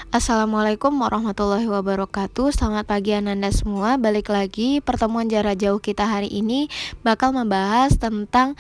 Assalamualaikum warahmatullahi wabarakatuh. Selamat pagi Ananda semua. Balik lagi pertemuan jarak jauh kita hari ini bakal membahas tentang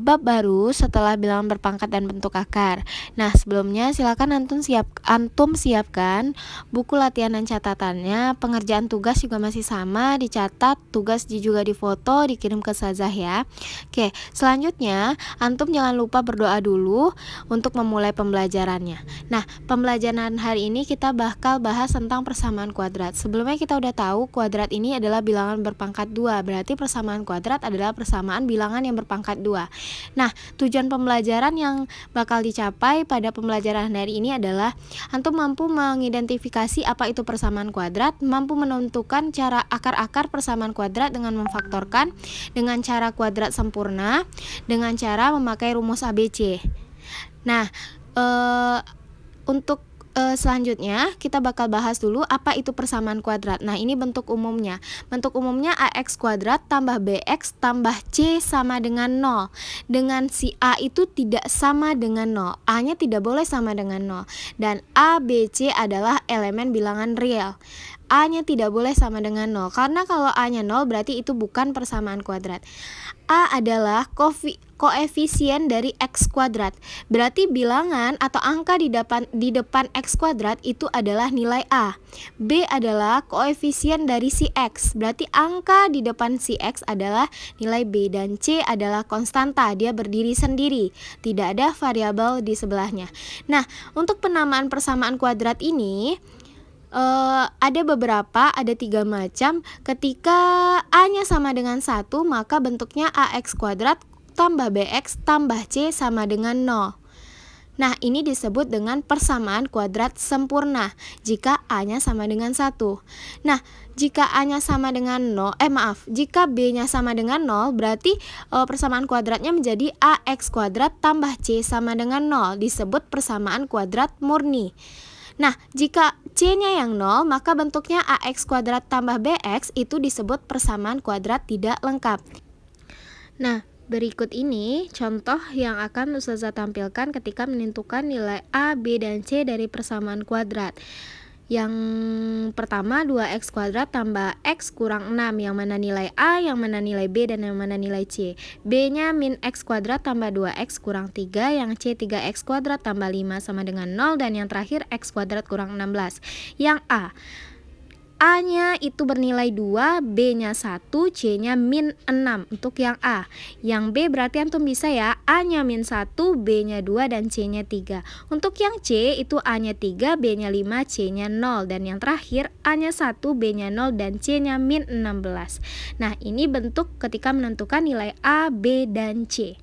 bab baru setelah bilangan berpangkat dan bentuk akar. Nah, sebelumnya silakan antum siapkan buku latihan dan catatannya. Pengerjaan tugas juga masih sama, dicatat, tugas juga difoto, dikirim ke Ustazah ya. Oke, selanjutnya antum jangan lupa berdoa dulu untuk memulai pembelajarannya. Nah, pembelajaran hari ini kita bakal bahas tentang persamaan kuadrat. Sebelumnya kita udah tahu kuadrat ini adalah bilangan berpangkat 2. Berarti persamaan kuadrat adalah persamaan bilangan yang berpangkat 2. Nah, tujuan pembelajaran yang bakal dicapai pada pembelajaran hari ini adalah antum mampu mengidentifikasi apa itu persamaan kuadrat, mampu menentukan cara akar-akar persamaan kuadrat dengan memfaktorkan, dengan cara kuadrat sempurna, dengan cara memakai rumus ABC. Nah, untuk selanjutnya kita bakal bahas dulu apa itu persamaan kuadrat. Nah, ini bentuk umumnya. Bentuk umumnya AX kuadrat tambah BX tambah C sama dengan 0. Dengan si A itu tidak sama dengan 0. A-nya tidak boleh sama dengan 0. Dan A, B, C adalah elemen bilangan real. A-nya tidak boleh sama dengan 0. Karena kalau A-nya 0 berarti itu bukan persamaan kuadrat. A adalah koefisien dari X kuadrat. Berarti bilangan atau angka di depan X kuadrat itu adalah nilai A. B adalah koefisien dari si X. Berarti angka di depan si X adalah nilai B. Dan C adalah konstanta, dia berdiri sendiri, tidak ada variabel di sebelahnya. Nah, untuk penamaan persamaan kuadrat ini ada 3 macam. Ketika A-nya sama dengan 1, maka bentuknya AX kuadrat tambah BX tambah C sama dengan 0. Nah, ini disebut dengan persamaan kuadrat sempurna jika A-nya sama dengan 1. Nah, jika A-nya sama dengan 0, jika B-nya sama dengan 0, berarti persamaan kuadratnya menjadi AX kuadrat tambah C sama dengan 0, disebut persamaan kuadrat murni. Nah, jika C-nya yang 0, maka bentuknya AX kuadrat tambah BX itu disebut persamaan kuadrat tidak lengkap. Nah, berikut ini contoh yang akan Ustazah tampilkan ketika menentukan nilai A, B, dan C dari persamaan kuadrat. Yang pertama 2x kuadrat tambah x kurang 6, yang mana nilai A, yang mana nilai B, dan yang mana nilai C. B-nya min x kuadrat tambah 2x kurang 3, yang C 3x kuadrat tambah 5 sama dengan 0, dan yang terakhir x kuadrat kurang 16. Yang A-nya itu bernilai 2, B-nya 1, C-nya min 6 untuk yang A. Yang B berarti antum bisa ya, A-nya min 1, B-nya 2, dan C-nya 3. Untuk yang C itu A-nya 3, B-nya 5, C-nya 0. Dan yang terakhir A-nya 1, B-nya 0, dan C-nya min 16. Nah, ini bentuk ketika menentukan nilai A, B, dan C.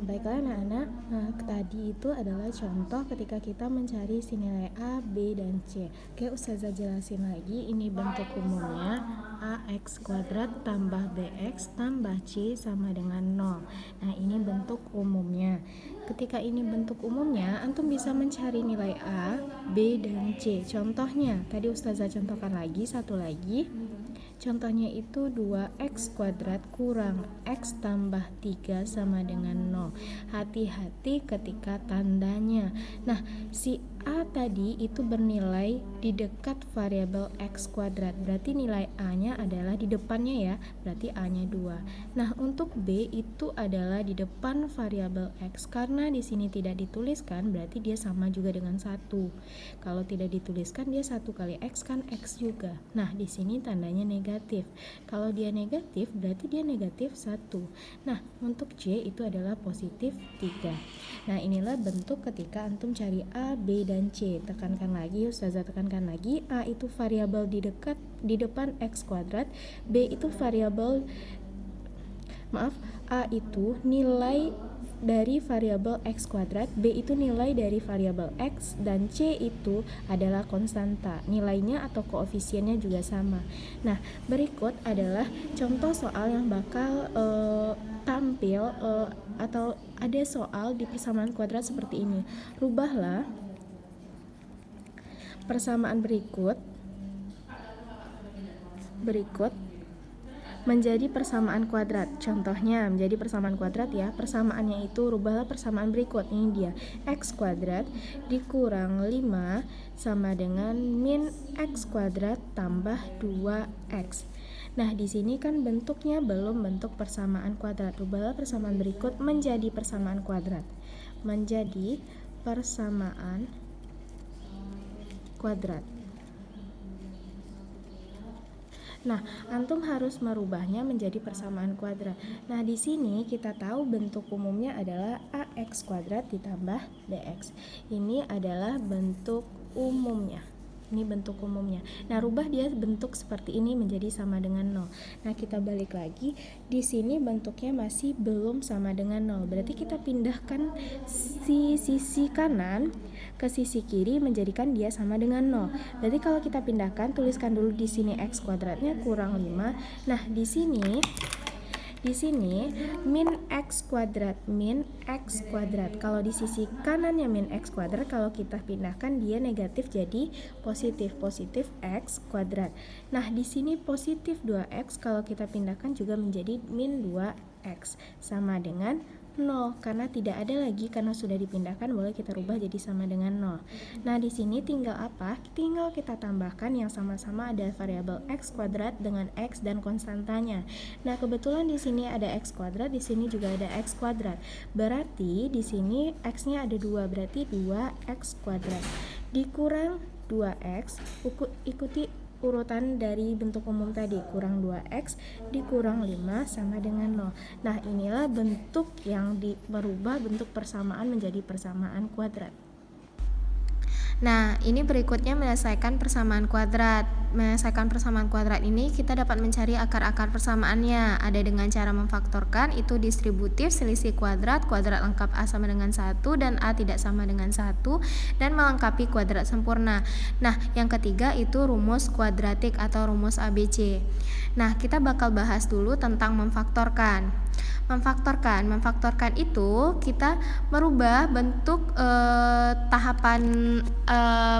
Baiklah anak-anak, tadi itu adalah contoh ketika kita mencari si nilai A, B, dan C. Oke, Ustazah jelasin lagi, ini bentuk umumnya AX kuadrat tambah BX tambah C sama dengan 0. Nah, ini bentuk umumnya. Ketika ini bentuk umumnya, antum bisa mencari nilai A, B, dan C. Contohnya, tadi Ustazah contohkan lagi, satu lagi. Contohnya itu 2x kuadrat kurang x tambah 3 sama dengan 0. Hati-hati ketika tandanya. Nah, si A tadi itu bernilai di dekat variabel x kuadrat. Berarti nilai A-nya adalah di depannya ya. Berarti A-nya 2. Nah, untuk B itu adalah di depan variabel x. Karena di sini tidak dituliskan, berarti dia sama juga dengan 1. Kalau tidak dituliskan, dia 1 kali x kan x juga. Nah, di sini tandanya negatif. Kalau dia negatif, berarti dia negatif 1. Nah, untuk C itu adalah positif 3. Nah, inilah bentuk ketika antum cari A, B, dan C. Tekankan lagi, Ustazah tekankan lagi, A itu variabel di depan x kuadrat, B itu variabel A itu nilai dari variabel x kuadrat, B itu nilai dari variabel x, dan C itu adalah konstanta. Nilainya atau koefisiennya juga sama. Nah, berikut adalah contoh soal yang bakal tampil atau ada soal di persamaan kuadrat seperti ini. Rubahlah persamaan berikut menjadi persamaan kuadrat. Contohnya menjadi persamaan kuadrat ya. Persamaannya itu rubahlah persamaan berikut. Ini dia. X kuadrat dikurang 5 sama dengan min X kuadrat tambah 2X. Nah, di sini kan bentuknya belum bentuk persamaan kuadrat. Rubahlah persamaan berikut menjadi persamaan kuadrat. Menjadi persamaan kuadrat. Nah, antum harus merubahnya menjadi persamaan kuadrat. Nah, di sini kita tahu bentuk umumnya adalah AX kuadrat ditambah BX. Ini adalah bentuk umumnya. Ini bentuk umumnya. Nah, rubah dia bentuk seperti ini menjadi sama dengan 0. Nah, kita balik lagi. Di sini bentuknya masih belum sama dengan 0. Berarti kita pindahkan sisi kanan ke sisi kiri menjadikan dia sama dengan 0. Berarti kalau kita pindahkan, tuliskan dulu di sini X kuadratnya kurang 5. Nah, di sini min X kuadrat, kalau di sisi kanannya min X kuadrat, kalau kita pindahkan dia negatif jadi positif X kuadrat. Nah, di sini positif 2X, kalau kita pindahkan juga menjadi min 2X sama dengan 0, karena tidak ada lagi, karena sudah dipindahkan boleh kita rubah jadi sama dengan 0. Nah, di sini tinggal apa? Tinggal kita tambahkan yang sama-sama ada variabel X kuadrat dengan X dan konstantanya. Nah, kebetulan di sini ada X kuadrat, di sini juga ada X kuadrat. Berarti di sini X-nya ada 2, berarti 2X kuadrat dikurang 2X, ikuti urutan dari bentuk umum tadi, kurang 2X dikurang 5 sama dengan 0. Nah, inilah bentuk yang merubah bentuk persamaan menjadi persamaan kuadrat. Nah, ini berikutnya menyelesaikan persamaan kuadrat. Menyelesaikan persamaan kuadrat ini kita dapat mencari akar-akar persamaannya. Ada dengan cara memfaktorkan, itu distributif, selisih kuadrat, kuadrat lengkap A sama dengan 1 dan A tidak sama dengan 1, dan melengkapi kuadrat sempurna. Nah, yang ketiga itu rumus kuadratik atau rumus ABC. Nah, kita bakal bahas dulu tentang memfaktorkan. Memfaktorkan itu kita merubah bentuk tahapan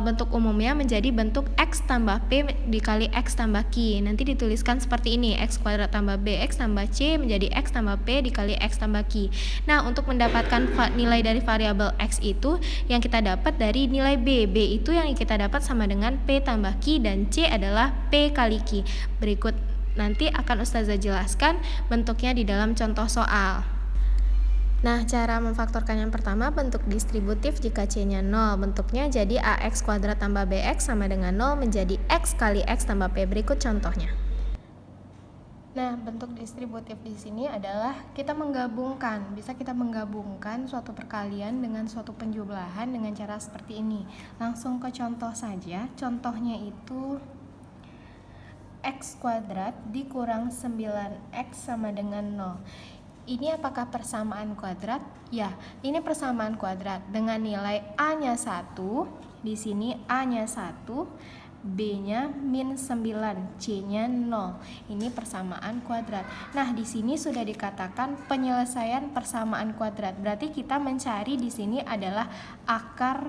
bentuk umumnya menjadi bentuk X tambah P dikali X tambah Q. Nanti dituliskan seperti ini, X kuadrat tambah BX tambah C menjadi X tambah P dikali X tambah Q. Nah, untuk mendapatkan nilai dari variabel X itu yang kita dapat dari nilai B. B itu yang kita dapat sama dengan P tambah Q dan C adalah P kali Q. Berikut nanti akan Ustazah jelaskan bentuknya di dalam contoh soal. Nah, cara memfaktorkan yang pertama bentuk distributif jika C-nya 0. Bentuknya jadi AX kuadrat tambah BX sama dengan 0 menjadi X kali X tambah P. Berikut contohnya. Nah, bentuk distributif di sini adalah kita menggabungkan. Bisa kita menggabungkan suatu perkalian dengan suatu penjumlahan dengan cara seperti ini. Langsung ke contoh saja. Contohnya itu X kuadrat dikurang 9X sama dengan 0. Ini apakah persamaan kuadrat? Ya, ini persamaan kuadrat dengan nilai A-nya 1, di sini A-nya 1, B-nya min 9, C-nya 0. Ini persamaan kuadrat. Nah, di sini sudah dikatakan penyelesaian persamaan kuadrat. Berarti kita mencari di sini adalah akar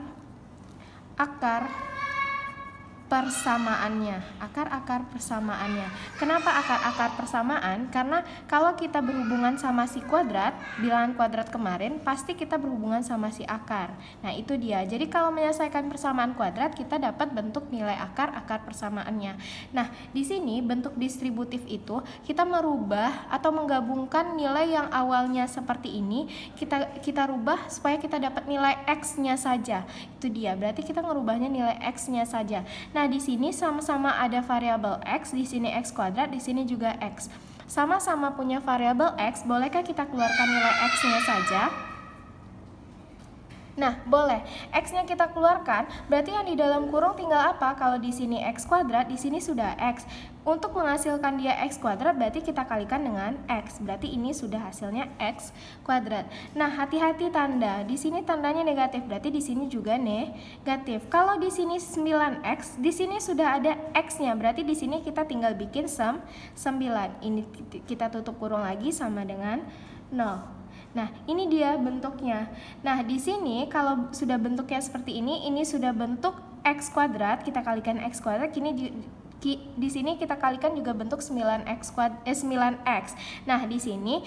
persamaannya, akar persamaannya. Kenapa akar persamaan? Karena kalau kita berhubungan sama si kuadrat, bilangan kuadrat kemarin, pasti kita berhubungan sama si akar. Nah, itu dia. Jadi kalau menyelesaikan persamaan kuadrat, kita dapat bentuk nilai akar persamaannya. Nah, di sini bentuk distributif itu kita merubah atau menggabungkan nilai yang awalnya seperti ini, kita rubah supaya kita dapat nilai X-nya saja. Itu dia. Berarti kita merubahnya nilai X-nya saja. Nah, di sini sama-sama ada variabel X, di sini X kuadrat, di sini juga X. Sama-sama punya variabel X, bolehkah kita keluarkan nilai X-nya saja? Nah, boleh. X-nya kita keluarkan, berarti yang di dalam kurung tinggal apa? Kalau di sini X kuadrat, di sini sudah X. Untuk menghasilkan dia X kuadrat, berarti kita kalikan dengan X. Berarti ini sudah hasilnya X kuadrat. Nah, hati-hati tanda. Di sini tandanya negatif, berarti di sini juga negatif. Kalau di sini 9X, di sini sudah ada X-nya, berarti di sini kita tinggal bikin 9. Ini kita tutup kurung lagi sama dengan 0. Nah, ini dia bentuknya. Nah, di sini kalau sudah bentuknya seperti ini sudah bentuk X kuadrat, kita kalikan X kuadrat, Di sini kita kalikan juga bentuk 9x. Nah, di sini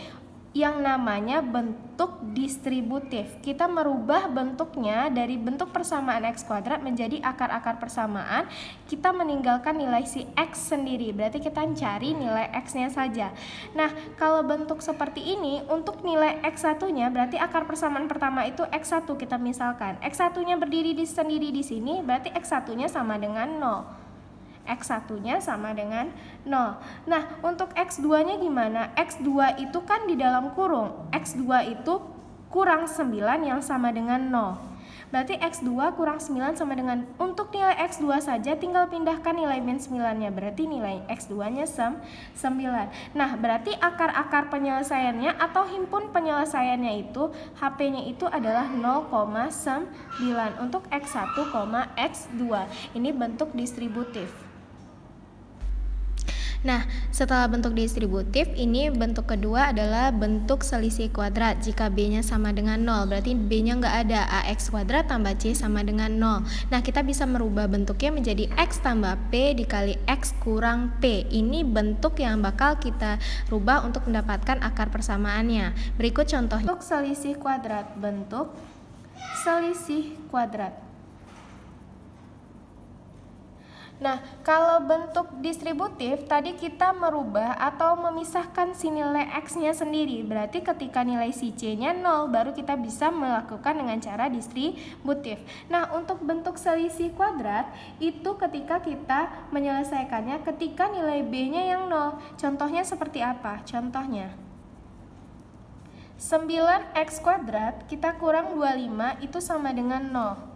yang namanya bentuk distributif. Kita merubah bentuknya dari bentuk persamaan x kuadrat menjadi akar-akar persamaan. Kita meninggalkan nilai si x sendiri, berarti kita cari nilai x-nya saja. Nah, kalau bentuk seperti ini, untuk nilai x1-nya berarti akar persamaan pertama itu x1 kita misalkan. X1-nya berdiri sendiri di sini, berarti x1-nya sama dengan 0. X1-nya sama dengan 0. Nah, untuk X2-nya gimana? X2 itu kan di dalam kurung. X2 itu kurang 9 yang sama dengan 0. Berarti X2 kurang 9 sama dengan, untuk nilai X2 saja tinggal pindahkan nilai min 9-nya. Berarti nilai X2-nya 9. Nah, berarti akar-akar penyelesaiannya atau himpun penyelesaiannya itu, HP-nya itu adalah 0,9 untuk X1, X2. Ini bentuk distributif. Nah, setelah bentuk distributif, ini bentuk kedua adalah bentuk selisih kuadrat. Jika B-nya sama dengan 0, berarti B-nya nggak ada. AX kuadrat tambah C sama dengan 0. Nah, kita bisa merubah bentuknya menjadi X tambah P dikali X kurang P. Ini bentuk yang bakal kita rubah untuk mendapatkan akar persamaannya. Berikut contohnya. Bentuk selisih kuadrat. Bentuk selisih kuadrat. Nah, kalau bentuk distributif, tadi kita merubah atau memisahkan si nilai X-nya sendiri. Berarti ketika nilai si C-nya 0, baru kita bisa melakukan dengan cara distributif. Nah, untuk bentuk selisih kuadrat, itu ketika kita menyelesaikannya ketika nilai B-nya yang 0. Contohnya seperti apa? Contohnya 9x kuadrat kita kurang 25 itu sama dengan 0.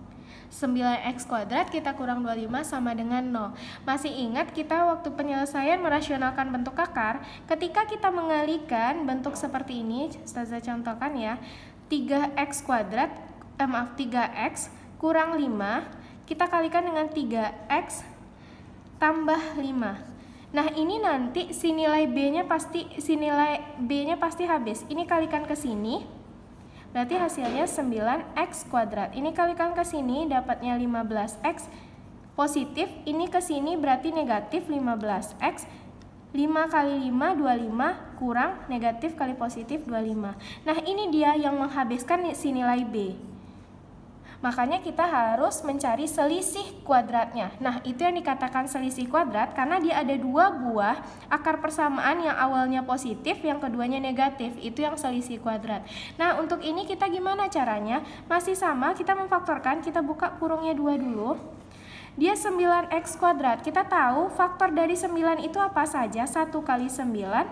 9x kuadrat kita kurang 25 sama dengan 0. Masih ingat kita waktu penyelesaian merasionalkan bentuk akar, ketika kita mengalihkan bentuk seperti ini, Ustazah contohkan ya, 3x kurang 5, kita kalikan dengan 3x tambah 5. Nah, ini nanti si nilai B-nya pasti habis. Ini kalikan ke sini. Berarti hasilnya 9x kuadrat. Ini kalikan ke sini dapatnya 15x positif. Ini ke sini berarti negatif 15x. 5 kali 5 25 kurang negatif kali positif 25. Nah, ini dia yang menghabiskan si nilai B. Makanya kita harus mencari selisih kuadratnya. Nah, itu yang dikatakan selisih kuadrat karena dia ada dua buah akar persamaan, yang awalnya positif, yang keduanya negatif. Itu yang selisih kuadrat. Nah, untuk ini kita gimana caranya? Masih sama, kita memfaktorkan, kita buka kurungnya 2 dulu. Dia 9x kuadrat. Kita tahu faktor dari 9 itu apa saja? 1 kali 9,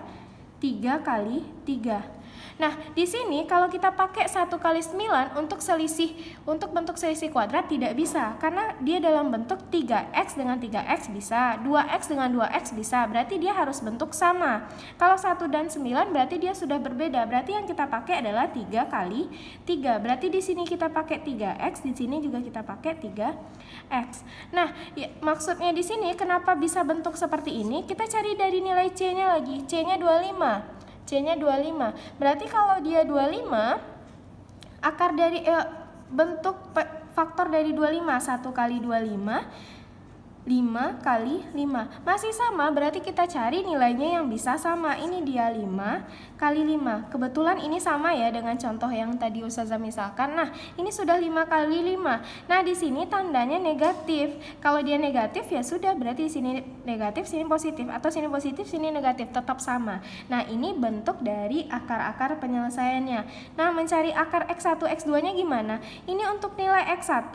3 kali 3. Nah, di sini kalau kita pakai 1 kali 9 untuk bentuk selisih kuadrat tidak bisa, karena dia dalam bentuk 3x dengan 3x bisa, 2x dengan 2x bisa, berarti dia harus bentuk sama. Kalau 1 dan 9 berarti dia sudah berbeda, berarti yang kita pakai adalah 3 kali 3. Berarti di sini kita pakai 3x, di sini juga kita pakai 3x. Nah, ya, maksudnya di sini kenapa bisa bentuk seperti ini? Kita cari dari nilai C-nya lagi. C-nya 25. C-nya 25. Berarti kalau dia 25, akar dari bentuk faktor dari 25, 1 kali 25, 5 kali 5. Masih sama, berarti kita cari nilainya yang bisa sama. Ini dia 5 kali 5. Kebetulan ini sama ya dengan contoh yang tadi Ustazah misalkan. Nah, ini sudah 5 kali 5. Nah, di sini tandanya negatif. Kalau dia negatif ya sudah, berarti di sini negatif, sini positif, atau sini positif, sini negatif, tetap sama. Nah, ini bentuk dari akar-akar penyelesaiannya. Nah, mencari akar X1, X2-nya gimana? Ini untuk nilai X1,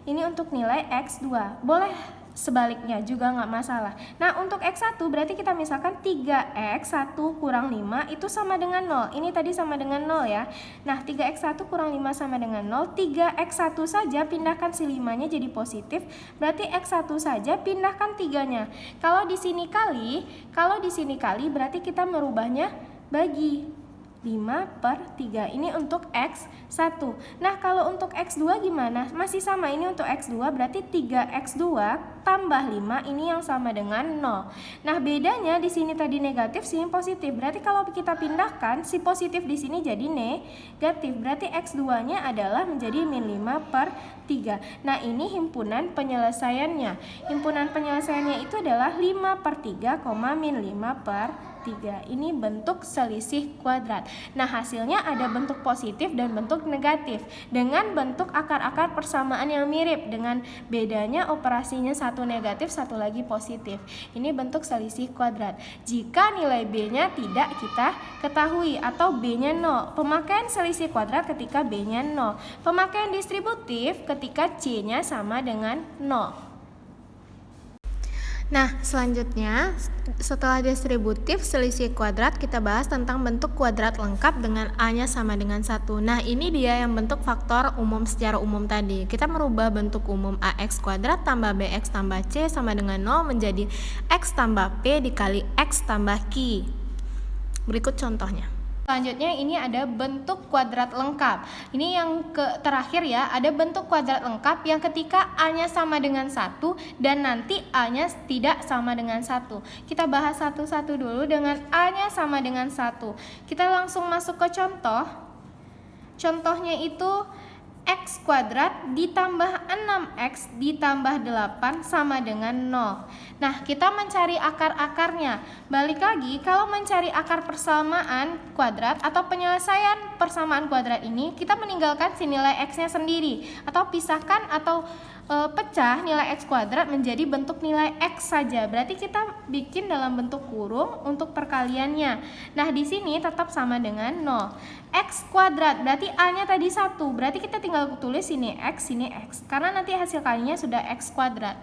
ini untuk nilai X2. Boleh sebaliknya juga nggak masalah. Nah, untuk X1 berarti kita misalkan 3x 1 kurang 5 itu sama dengan 0. Ini tadi sama dengan 0 ya. Nah, 3x1 kurang 5 sama dengan 0. 3x1 saja pindahkan si 5-nya jadi positif. Berarti x1 saja pindahkan 3-nya. Kalau di sini kali berarti kita merubahnya bagi. 5/3. Ini untuk X1. Nah, kalau untuk X2 gimana? Masih sama, ini untuk X2 berarti 3X2 tambah 5 ini yang sama dengan 0. Nah, bedanya di sini tadi negatif, sini positif. Berarti kalau kita pindahkan, si positif di sini jadi negatif. Berarti X2-nya adalah menjadi min 5/3. Nah, ini himpunan penyelesaiannya. Himpunan penyelesaiannya itu adalah 5/3, min 5/3. Ini bentuk selisih kuadrat. Nah, hasilnya ada bentuk positif dan bentuk negatif dengan bentuk akar-akar persamaan yang mirip, dengan bedanya operasinya satu negatif, satu lagi positif. Ini bentuk selisih kuadrat. Jika nilai B-nya tidak kita ketahui atau B-nya 0, pemakaian selisih kuadrat ketika B-nya 0. Pemakaian distributif ketika C-nya sama dengan 0. Nah, selanjutnya setelah distributif selisih kuadrat, kita bahas tentang bentuk kuadrat lengkap dengan A-nya sama dengan 1. Nah, ini dia yang bentuk faktor umum secara umum tadi. Kita merubah bentuk umum AX kuadrat tambah BX tambah C sama dengan 0 menjadi X tambah P dikali X tambah Q. Berikut contohnya. Selanjutnya ini ada bentuk kuadrat lengkap. Ini yang terakhir ya, ada bentuk kuadrat lengkap yang ketika A-nya sama dengan 1 dan nanti A-nya tidak sama dengan 1. Kita bahas satu-satu dulu dengan A-nya sama dengan 1. Kita langsung masuk ke contoh. Contohnya itu X kuadrat ditambah 6X ditambah 8 sama dengan 0. Nah, kita mencari akar-akarnya. Balik lagi, kalau mencari akar persamaan kuadrat atau penyelesaian persamaan kuadrat ini, kita meninggalkan si nilai X-nya sendiri atau pisahkan atau pecah nilai X kuadrat menjadi bentuk nilai X saja. Berarti kita bikin dalam bentuk kurung untuk perkaliannya. Nah, di sini tetap sama dengan 0. X kuadrat berarti A-nya tadi 1. Berarti kita tinggal tulis sini X, sini X. Karena nanti hasil kalinya sudah X kuadrat.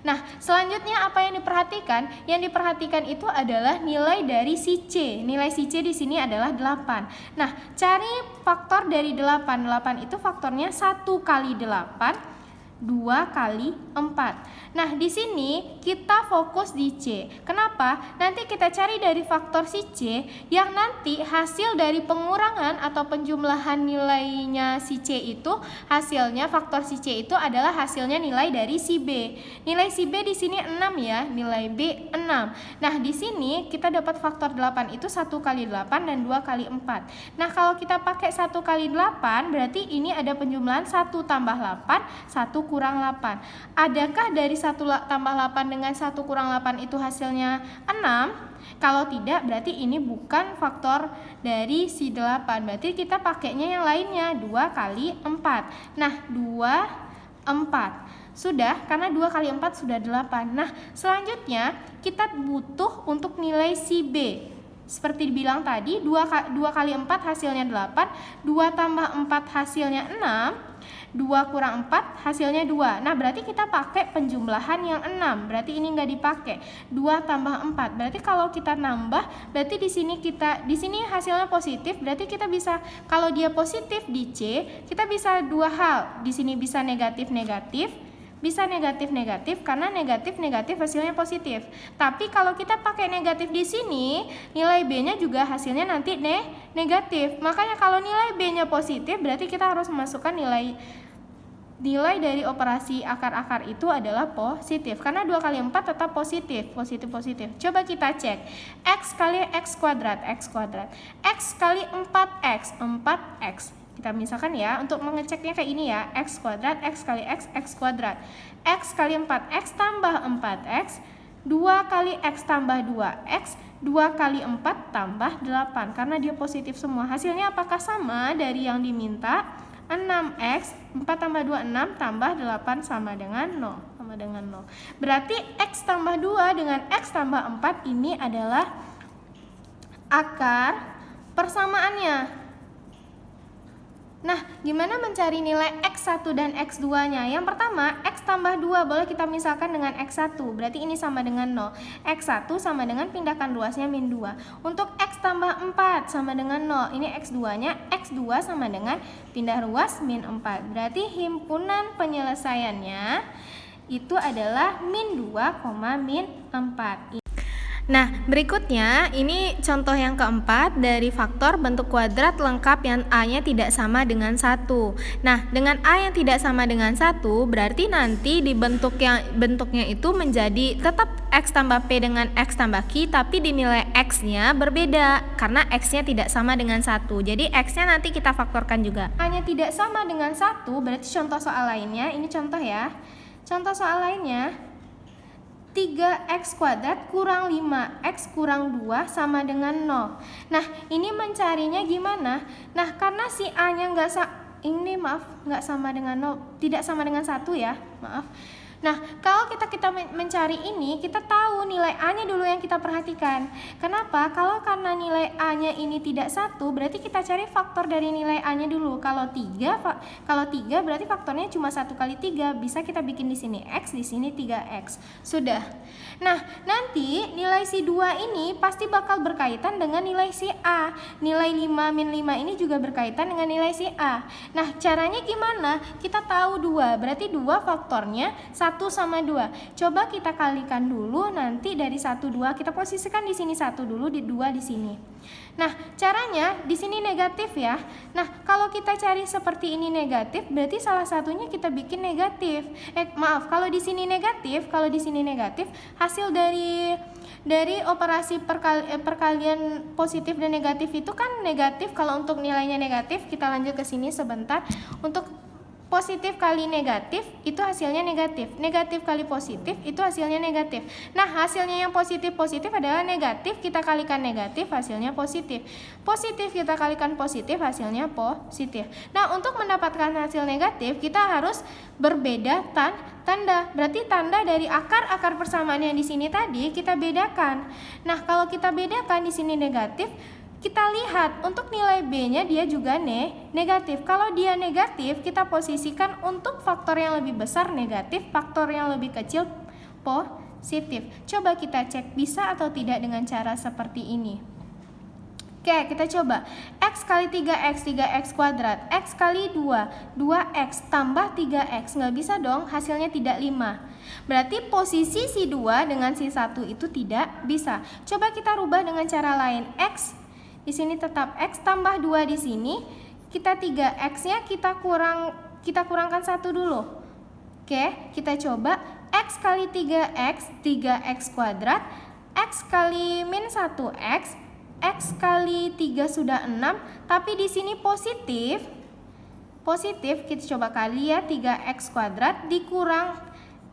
Nah, selanjutnya apa yang diperhatikan? Yang diperhatikan itu adalah nilai dari si C. Nilai si C di sini adalah 8. Nah, cari faktor dari 8. 8 itu faktornya 1 kali 8, 2 kali 4. Nah, di sini kita fokus di C. Kenapa? Nanti kita cari dari faktor si C yang nanti hasil dari pengurangan atau penjumlahan nilainya si C itu, hasilnya faktor si C itu adalah hasilnya nilai dari si B. Nilai si B di sini 6 ya, nilai B 6. Nah, di sini kita dapat faktor 8 itu 1 kali 8 dan 2 kali 4. Nah, kalau kita pakai 1 kali 8 berarti ini ada penjumlahan 1 tambah 8, 1 kurang 8. Adakah dari 1 tambah 8 dengan 1 kurang 8 itu hasilnya 6? Kalau tidak, berarti ini bukan faktor dari si 8. Berarti kita pakainya yang lainnya, 2 kali 4. Nah, 2, 4. Sudah, karena 2 kali 4 sudah 8. Nah, selanjutnya kita butuh untuk nilai si B. Seperti dibilang tadi, 2 kali 4 hasilnya 8, 2 tambah 4 hasilnya 6, 2 kurang 4 hasilnya 2. Nah, berarti kita pakai penjumlahan yang 6. Berarti ini nggak dipakai. 2 tambah 4. Berarti kalau kita nambah, berarti di sini hasilnya positif. Berarti kita bisa, kalau dia positif di C, kita bisa dua hal. Di sini bisa negatif-negatif, bisa negatif-negatif karena negatif-negatif hasilnya positif. Tapi kalau kita pakai negatif di sini, nilai B-nya juga hasilnya nanti negatif. Makanya kalau nilai B-nya positif, berarti kita harus memasukkan nilai dari operasi akar-akar itu adalah positif. Karena 2 kali 4 tetap positif. Coba kita cek. X kali X kuadrat, X kuadrat. X kali 4X, 4X. Kita misalkan ya, untuk mengeceknya kayak ini ya, X kuadrat, X kali X, X kuadrat. X kali 4X tambah 4X, 2 kali X tambah 2X, 2 kali 4 tambah 8. Karena dia positif semua. Hasilnya apakah sama dari yang diminta? 6X, 4 tambah 2, 6, tambah 8 sama dengan 0. Berarti X tambah 2 dengan X tambah 4 ini adalah akar persamaannya. Nah, gimana mencari nilai X1 dan X2-nya? Yang pertama, X tambah 2 boleh kita misalkan dengan X1. Berarti ini sama dengan 0. X1 sama dengan pindahkan luasnya min 2. Untuk X tambah 4 sama dengan 0. Ini X2-nya. X2 sama dengan pindah luas min 4. Berarti himpunan penyelesaiannya itu adalah min 2, min 4. Nah, berikutnya ini contoh yang keempat dari faktor bentuk kuadrat lengkap yang A-nya tidak sama dengan 1. Nah, dengan A yang tidak sama dengan 1, berarti nanti di bentuknya itu menjadi tetap X tambah P dengan X tambah Q, tapi dinilai X-nya berbeda karena X-nya tidak sama dengan 1. Jadi X-nya nanti kita faktorkan juga. A-nya tidak sama dengan 1, berarti contoh soal lainnya, ini contoh ya. Contoh soal lainnya, 3x kuadrat kurang 5x kurang 2 sama dengan 0. Nah, ini mencarinya gimana? Nah, karena si A-nya nggak sama dengan 0, tidak sama dengan 1 ya, maaf. Nah, kalau kita mencari ini, kita tahu nilai A-nya dulu yang kita perhatikan. Kenapa? Karena nilai A-nya ini tidak 1, berarti kita cari faktor dari nilai A-nya dulu. Kalau 3 berarti faktornya cuma 1 kali 3. Bisa kita bikin di sini X, di sini 3X. Sudah. Nah, nanti nilai si 2 ini pasti bakal berkaitan dengan nilai si A. Nilai 5 min 5 ini juga berkaitan dengan nilai si A. Nah, caranya gimana? Kita tahu 2, berarti 2 faktornya 1 sama 2. Coba kita kalikan dulu, nanti dari 1 2 kita posisikan di sini 1 dulu, di 2 di sini. Nah, caranya di sini negatif ya. Nah, kalau kita cari seperti ini negatif, berarti salah satunya kita bikin negatif. Kalau di sini negatif, hasil dari operasi perkalian positif dan negatif itu kan negatif. Kalau untuk nilainya negatif, kita lanjut ke sini sebentar. Untuk positif kali negatif itu hasilnya negatif. Negatif kali positif itu hasilnya negatif. Nah, hasilnya yang positif adalah negatif, kita kalikan negatif, hasilnya positif. Positif kita kalikan positif, hasilnya positif. Nah, untuk mendapatkan hasil negatif, kita harus berbeda tanda. Berarti tanda dari akar persamaan yang di sini tadi kita bedakan. Nah, kalau kita bedakan di sini negatif, kita lihat untuk nilai B-nya dia juga negatif. Kalau dia negatif, kita posisikan untuk faktor yang lebih besar negatif, faktor yang lebih kecil positif. Coba kita cek bisa atau tidak dengan cara seperti ini. Oke, kita coba. X kali 3x kuadrat. X kali 2, 2x tambah 3x. Nggak bisa dong, hasilnya tidak 5. Berarti posisi si 2 dengan si 1 itu tidak bisa. Coba kita rubah dengan cara lain. X di sini tetap X tambah 2 di sini, kita 3X-nya kita kurangkan 1 dulu. Oke, kita coba X kali 3X kuadrat, X kali min 1X, X kali 3 sudah 6, tapi di sini positif, kita coba kali ya, 3X kuadrat dikurang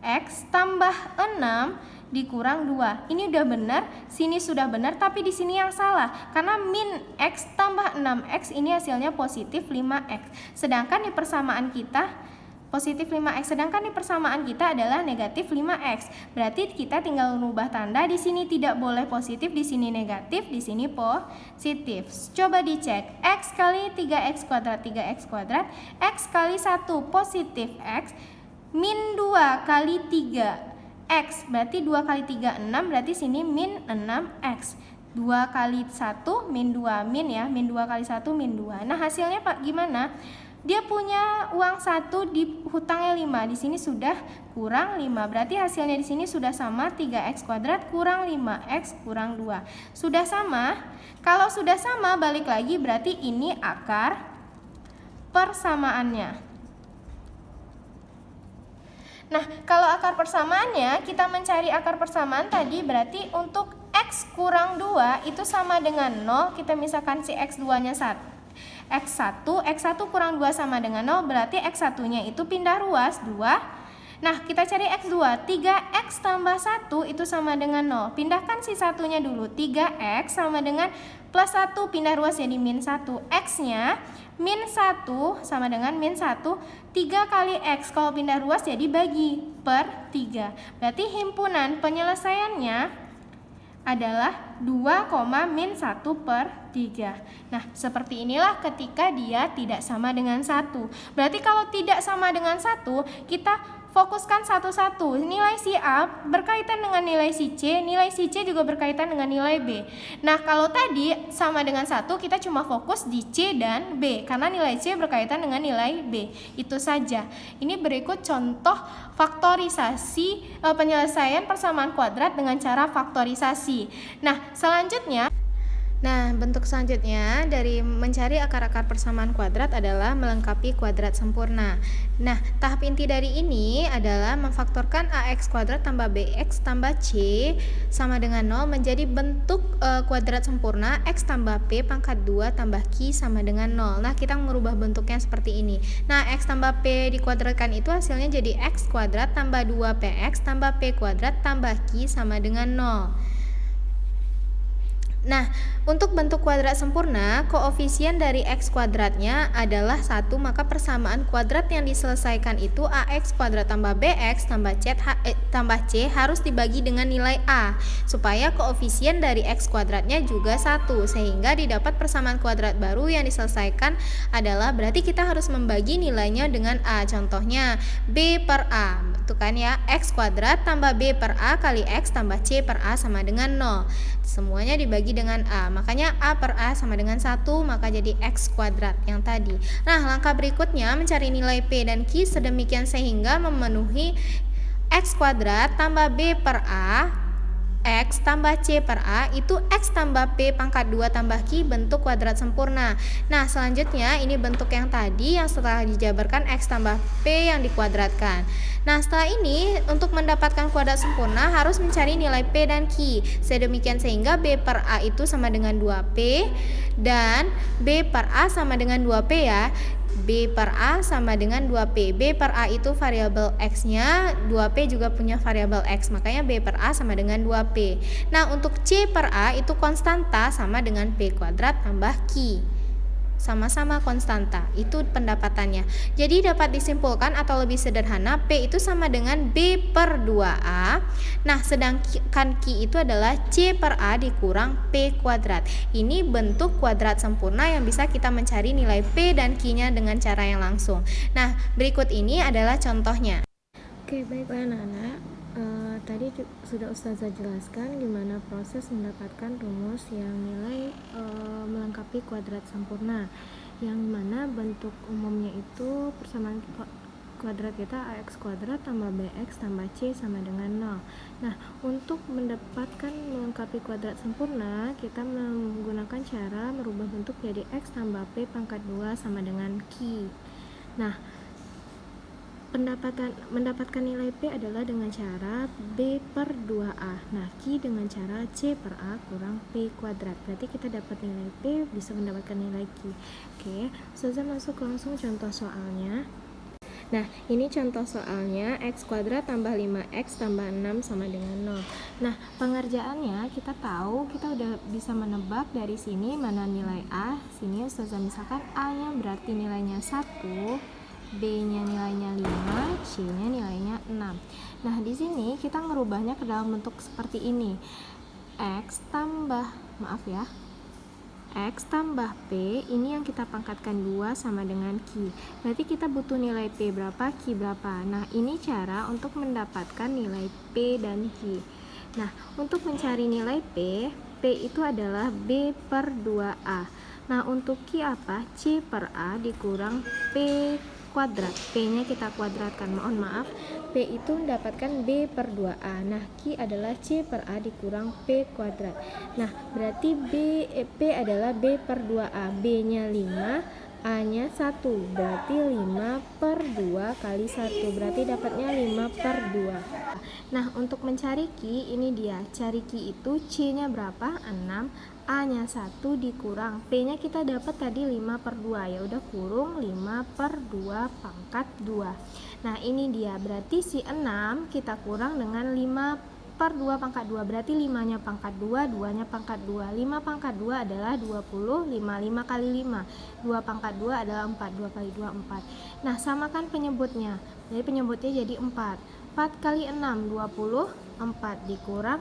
X tambah 6 dikurang 2. Ini udah benar, sini sudah benar, tapi di sini yang salah. Karena min X tambah 6X ini hasilnya positif 5X. Sedangkan di persamaan kita positif 5X, sedangkan di persamaan kita adalah negatif 5X. Berarti kita tinggal mengubah tanda, di sini tidak boleh positif, di sini negatif, di sini positif. Coba dicek. X kali 3X kuadrat, X kali 1 positif X, min 2 kali 3 X, berarti 2 kali 3 6, berarti sini min 6X. 2 kali 1 min 2, min ya, min 2 kali 1 min 2. Nah, hasilnya Pak gimana? Dia punya uang 1, di hutangnya 5. Di sini sudah kurang 5. Berarti hasilnya di sini sudah sama, 3x kuadrat kurang 5x kurang 2. Sudah sama? Kalau sudah sama, balik lagi berarti ini akar persamaannya. Nah, kalau akar persamaannya, kita mencari akar persamaan tadi berarti untuk X kurang 2 itu sama dengan 0. Kita misalkan si X2-nya X1 kurang 2 sama dengan 0, berarti X1-nya itu pindah ruas 2. Nah, kita cari X2, 3X tambah 1 itu sama dengan 0. Pindahkan si satunya dulu, 3X sama dengan plus 1, pindah ruas jadi min 1. X-nya min 1 sama dengan min 1, 3 kali X, kalau pindah ruas jadi bagi per 3. Berarti himpunan penyelesaiannya adalah 2, min 1 per 3. Nah, seperti inilah ketika dia tidak sama dengan 1. Berarti kalau tidak sama dengan 1, kita fokuskan satu-satu. Nilai si A berkaitan dengan nilai si C juga berkaitan dengan nilai B. Nah, kalau tadi sama dengan 1, kita cuma fokus di C dan B karena nilai C berkaitan dengan nilai B. Itu saja. Ini berikut contoh faktorisasi penyelesaian persamaan kuadrat dengan cara faktorisasi. Nah, selanjutnya bentuk selanjutnya dari mencari akar-akar persamaan kuadrat adalah melengkapi kuadrat sempurna. Nah, tahap inti dari ini adalah memfaktorkan AX kuadrat tambah BX tambah C sama dengan 0 menjadi bentuk kuadrat sempurna X tambah P pangkat 2 tambah Q sama dengan 0. Nah, kita merubah bentuknya seperti ini. Nah, X tambah P dikuadratkan itu hasilnya jadi X kuadrat tambah 2PX tambah P kuadrat tambah Q sama dengan 0. Nah, untuk bentuk kuadrat sempurna, koefisien dari X kuadratnya adalah 1, maka persamaan kuadrat yang diselesaikan itu AX kuadrat tambah BX tambah C harus dibagi dengan nilai A, supaya koefisien dari X kuadratnya juga 1, sehingga didapat persamaan kuadrat baru yang diselesaikan adalah berarti kita harus membagi nilainya dengan A. Contohnya, B per A, itu kan ya, X kuadrat tambah B per A kali X tambah C per A sama dengan 0. Semuanya dibagi dengan A, makanya A per A sama dengan 1, maka jadi X kuadrat yang tadi. Nah, langkah berikutnya mencari nilai P dan Q sedemikian sehingga memenuhi X kuadrat tambah B per A X tambah C per A itu X tambah P pangkat 2 tambah Q bentuk kuadrat sempurna. Nah, selanjutnya ini bentuk yang tadi yang setelah dijabarkan X tambah P yang dikuadratkan. Nah, setelah ini untuk mendapatkan kuadrat sempurna harus mencari nilai P dan Q sedemikian sehingga B per A itu sama dengan 2P dan B per A sama dengan 2P ya. B per A sama dengan 2P. B per A itu variabel X-nya, 2P juga punya variabel X, makanya B per A sama dengan 2P. Nah, untuk C per A itu konstanta sama dengan P kuadrat tambah Q. Sama-sama konstanta, itu pendapatannya. Jadi dapat disimpulkan atau lebih sederhana P itu sama dengan B per 2A. Nah, sedangkan Q itu adalah C per A dikurang P kuadrat. Ini bentuk kuadrat sempurna yang bisa kita mencari nilai P dan Q-nya dengan cara yang langsung. Nah, berikut ini adalah contohnya. Oke, baiklah anak-anak. Tadi sudah Ustazah jelaskan gimana proses mendapatkan rumus yang nilai melengkapi kuadrat sempurna, yang mana bentuk umumnya itu persamaan kuadrat kita AX kuadrat tambah BX tambah C sama dengan 0. Nah, untuk mendapatkan melengkapi kuadrat sempurna, kita menggunakan cara merubah bentuk jadi X tambah P pangkat 2 sama dengan Q. Nah, mendapatkan nilai P adalah dengan cara B per 2A. Nah, Q dengan cara C per A kurang P kuadrat. Berarti kita dapat nilai P bisa mendapatkan nilai Q. Oke, Ustazah masuk langsung contoh soalnya. Nah, ini contoh soalnya X kuadrat tambah 5X tambah 6 sama dengan 0. Nah, pengerjaannya kita tahu, kita udah bisa menebak dari sini mana nilai A. Sini Ustazah misalkan A-nya berarti nilainya 1, B-nya nilainya 5, C-nya nilainya 6. Nah, di sini kita ngerubahnya ke dalam bentuk seperti ini. X tambah P, ini yang kita pangkatkan 2 sama dengan Q. Berarti kita butuh nilai P berapa, Q berapa. Nah, ini cara untuk mendapatkan nilai P dan Q. Nah, untuk mencari nilai P itu adalah B per 2A. Nah, untuk Q apa? C per A dikurang P kuadrat. P-nya kita kuadratkan. Mohon maaf, P itu mendapatkan B per 2A. Nah, Q adalah C per A dikurang P kuadrat. Nah, berarti P adalah B per 2A. B-nya 5, A-nya 1. Berarti 5 per 2 kali 1. Berarti dapatnya 5 per 2. Nah, untuk mencari Q, ini dia. Cari Q itu C-nya berapa? 6. A-nya 1 dikurang P-nya kita dapat tadi 5 per 2, ya udah kurung 5 per 2 pangkat 2. Nah, ini dia, berarti si 6 kita kurang dengan 5 per 2 pangkat 2, berarti 5-nya pangkat 2, 2-nya pangkat 2. 5 pangkat 2 adalah 20, 5 kali 5. 2 pangkat 2 adalah 4, 2 kali 2 4. Nah, samakan penyebutnya, jadi penyebutnya jadi 4. 4 kali 6, 20, 4 dikurang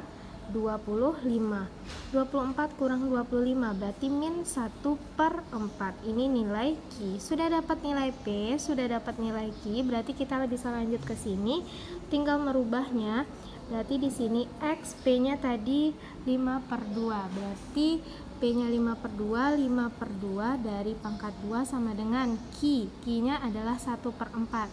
25. 24 kurang 25 berarti min 1/4. Ini nilai Q. Sudah dapat nilai P, sudah dapat nilai Q, berarti kita bisa lanjut ke sini, tinggal merubahnya. Berarti di sini X, P-nya tadi 5/2. Berarti P-nya 5/2, 5/2 dari pangkat 2 sama dengan Q. Q-nya adalah 1/4.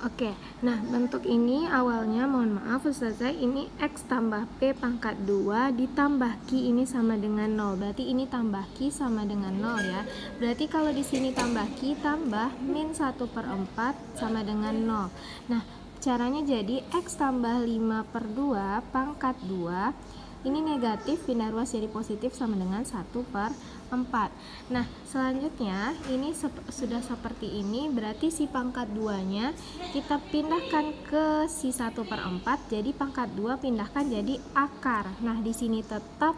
Oke, nah bentuk ini awalnya, mohon maaf Ustazah, ini X tambah P pangkat 2 ditambah Q ini sama dengan 0. Berarti ini tambah Q sama dengan 0 ya. Berarti kalau di sini tambah Q tambah min 1/4 sama dengan 0. Nah, caranya jadi X tambah 5/2 pangkat 2 ini negatif, pindah ruas jadi positif sama dengan 1/4. Nah, selanjutnya ini sudah seperti ini, berarti si pangkat 2-nya kita pindahkan ke si 1/4, jadi pangkat 2 pindahkan jadi akar. Nah, di sini tetap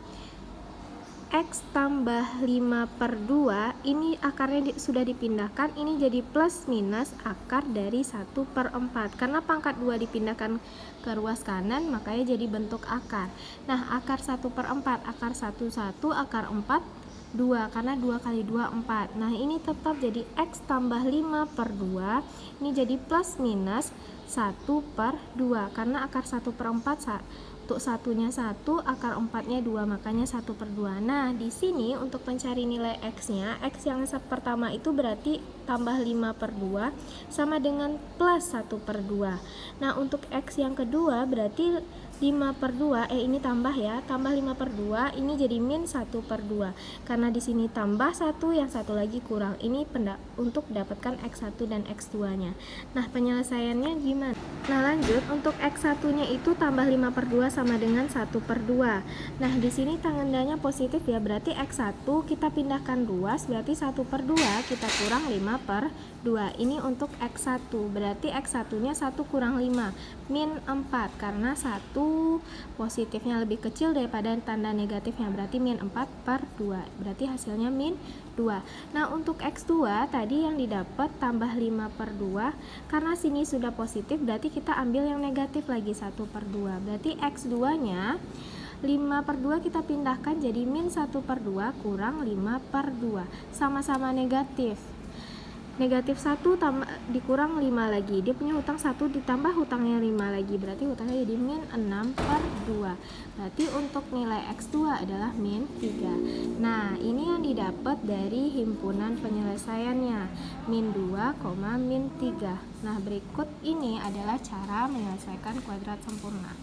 X tambah 5/2, ini akarnya sudah dipindahkan, ini jadi plus minus akar dari 1/4. Karena pangkat 2 dipindahkan ke ruas kanan, makanya jadi bentuk akar. Nah, akar 1/4, akar 1, akar 4, 2, karena 2 kali 2, 4. Nah, ini tetap jadi X tambah 5/2, ini jadi plus minus 1/2, karena akar 1/4 untuk satunya 1, akar 4-nya 2, makanya 1/2. Nah, di sini untuk mencari nilai X-nya, X yang pertama itu berarti tambah 5/2 sama dengan plus 1/2. Nah, untuk X yang kedua berarti 5/2, ini tambah ya, tambah 5/2, ini jadi min 1/2. Karena di sini tambah 1, yang satu lagi kurang. Ini untuk dapatkan X1 dan X2-nya. Nah, penyelesaiannya gimana? Nah, lanjut untuk X1-nya itu tambah 5/2 sama dengan 1/2. Nah, di sini tandanya positif ya, berarti X1 kita pindahkan ruas, berarti 1/2 kita kurang 5/2. Ini untuk X1, berarti X1-nya 1 kurang 5, min 4, karena 1 positifnya lebih kecil daripada tanda negatifnya, berarti min 4/2, berarti hasilnya min 2. Nah, untuk X2 tadi yang didapat tambah 5/2, karena sini sudah positif, berarti kita ambil yang negatif lagi 1/2, berarti X2-nya 5/2 kita pindahkan jadi min 1/2 kurang 5/2, sama-sama negatif. Negatif 1 dikurang 5 lagi, dia punya hutang 1 ditambah hutangnya 5 lagi, berarti hutangnya jadi min 6/2. Berarti untuk nilai X2 adalah min 3. Nah, ini yang didapat dari himpunan penyelesaiannya, min 2, min 3. Nah, berikut ini adalah cara menyelesaikan kuadrat sempurna.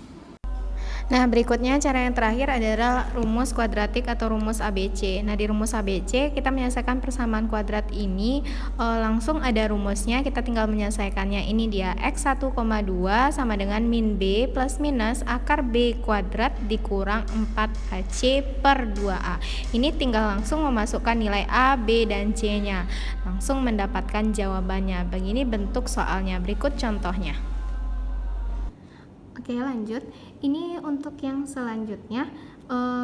Nah, berikutnya cara yang terakhir adalah rumus kuadratik atau rumus ABC. Nah, di rumus ABC kita menyelesaikan persamaan kuadrat ini langsung ada rumusnya, kita tinggal menyelesaikannya. Ini dia X1,2 sama dengan min B plus minus akar B kuadrat dikurang 4AC per 2A. Ini tinggal langsung memasukkan nilai A, B, dan C-nya. Langsung mendapatkan jawabannya. Begini bentuk soalnya, berikut contohnya. Oke, lanjut. Ini untuk yang selanjutnya,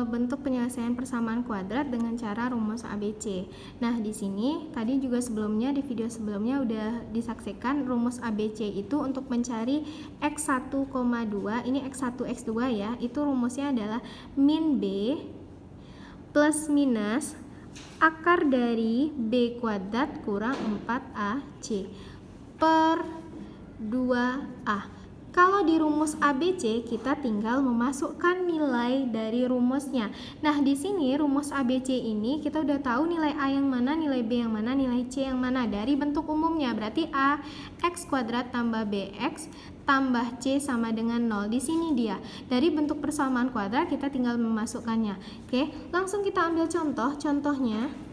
bentuk penyelesaian persamaan kuadrat dengan cara rumus ABC. Nah, di sini tadi juga sebelumnya, di video sebelumnya udah disaksikan rumus ABC itu untuk mencari X1,2, ini X1, X2 ya, itu rumusnya adalah min B plus minus akar dari B kuadrat kurang 4AC per 2A. Kalau di rumus ABC kita tinggal memasukkan nilai dari rumusnya. Nah, di sini rumus ABC ini kita udah tahu nilai A yang mana, nilai B yang mana, nilai C yang mana dari bentuk umumnya. Berarti A X kuadrat tambah BX tambah C sama dengan 0. Di sini dia. Dari bentuk persamaan kuadrat kita tinggal memasukkannya. Oke, langsung kita ambil contohnya.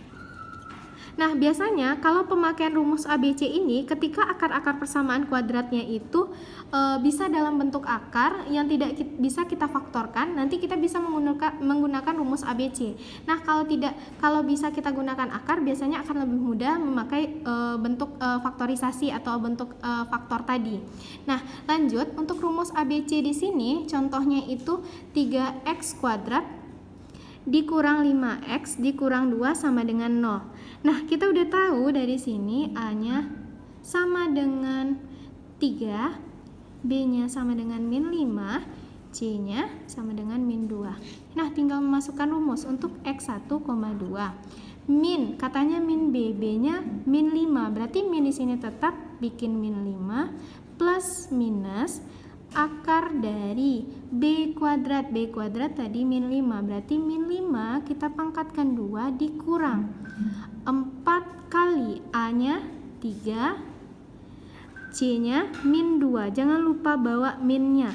Nah, biasanya kalau pemakaian rumus ABC ini, ketika akar-akar persamaan kuadratnya itu bisa dalam bentuk akar yang tidak bisa kita faktorkan, nanti kita bisa menggunakan rumus ABC. Nah, kalau bisa kita gunakan akar, biasanya akan lebih mudah memakai bentuk faktorisasi atau bentuk faktor tadi. Nah, lanjut untuk rumus ABC di sini, contohnya itu 3x kuadrat dikurang 5x dikurang 2 sama dengan 0. Nah, kita udah tahu dari sini A-nya sama dengan 3, B-nya sama dengan min 5, C-nya sama dengan min 2. Nah, tinggal memasukkan rumus untuk X1, 2. Min, katanya min B, B-nya min 5. Berarti min di sini tetap bikin min 5 plus minus akar dari B kuadrat. B kuadrat tadi min 5. Berarti min 5 kita pangkatkan 2 dikurang 4 kali A-nya 3, C-nya min 2. Jangan lupa bawa minnya.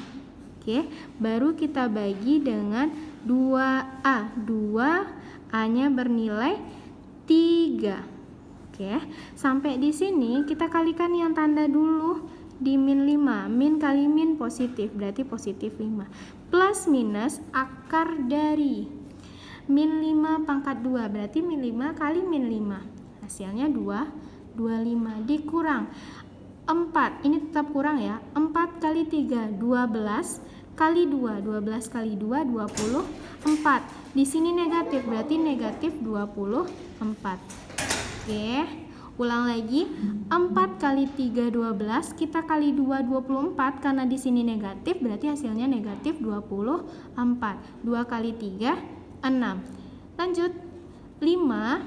Oke, baru kita bagi dengan 2A. 2A-nya bernilai 3. Oke, sampai di sini kita kalikan yang tanda dulu di min 5. Min kali min positif, berarti positif 5. Plus minus akar dari min 5 pangkat 2, berarti min 5 kali min 5. Hasilnya 25 dikurang 4. Ini tetap kurang ya. 4 kali 3, 12 kali 2, 12 kali 2, 24. Di sini negatif, berarti negatif 24. Oke, ulang lagi. 4 kali 3, 12. Kita kali 2, 24. Karena di sini negatif, berarti hasilnya negatif 24. 2 kali 3, 6. Lanjut. 5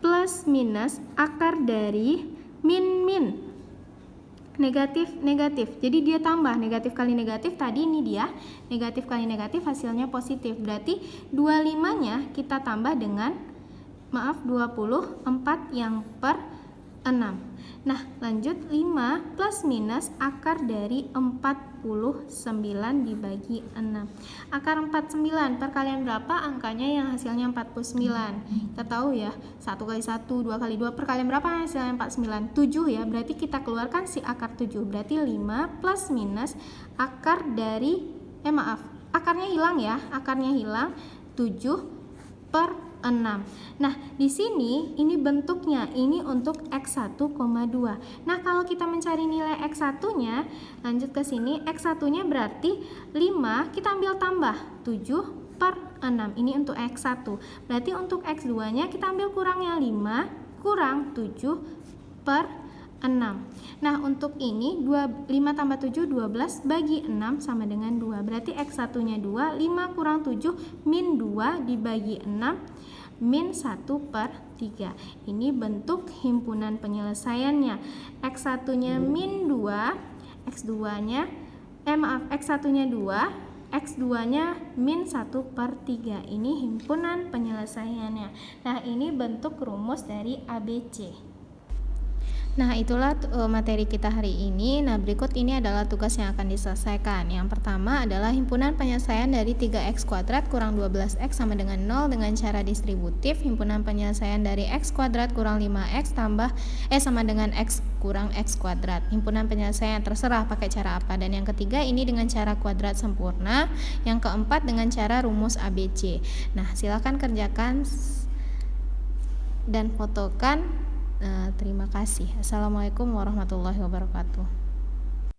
plus minus akar dari min. Negatif, jadi dia tambah. Negatif kali negatif, tadi ini dia negatif kali negatif, hasilnya positif. Berarti 25-nya kita tambah dengan 24 yang per 6. Nah, lanjut. 5 plus minus akar dari 49 dibagi 6. Akar 49 perkalian berapa? Angkanya yang hasilnya 49. Kita tahu ya, 1 kali 1, 2 kali 2, perkalian berapa hasilnya 49? 7 ya, berarti kita keluarkan si akar 7. Berarti 5 plus minus akar dari, akarnya hilang ya, akarnya hilang 7 per 6. Nah, di sini ini bentuknya, ini untuk X1,2. Nah, kalau kita mencari nilai X1-nya, lanjut ke sini, X1-nya berarti 5, kita ambil tambah 7 per 6. Ini untuk X1. Berarti untuk X2-nya kita ambil kurangnya 5 kurang 7 per 6. Nah, untuk ini 5 tambah 7, 12 bagi 6 sama dengan 2. Berarti X1-nya 2, 5 kurang 7 min 2 dibagi 6 min 1 per 3. Ini bentuk himpunan penyelesaiannya. X1-nya min 2, X2-nya X1-nya 2, X2-nya min 1 per 3. Ini himpunan penyelesaiannya. Nah, ini bentuk rumus dari ABC. Nah, itulah materi kita hari ini. Nah, berikut ini adalah tugas yang akan diselesaikan. Yang pertama adalah himpunan penyelesaian dari 3x kuadrat kurang 12x sama dengan 0 dengan cara distributif. Himpunan penyelesaian dari x kuadrat kurang 5x sama dengan x kurang x kuadrat. Himpunan penyelesaian terserah pakai cara apa. Dan yang ketiga ini dengan cara kuadrat sempurna. Yang keempat dengan cara rumus ABC. Nah, silakan kerjakan dan fotokan. Terima kasih. Assalamualaikum warahmatullahi wabarakatuh.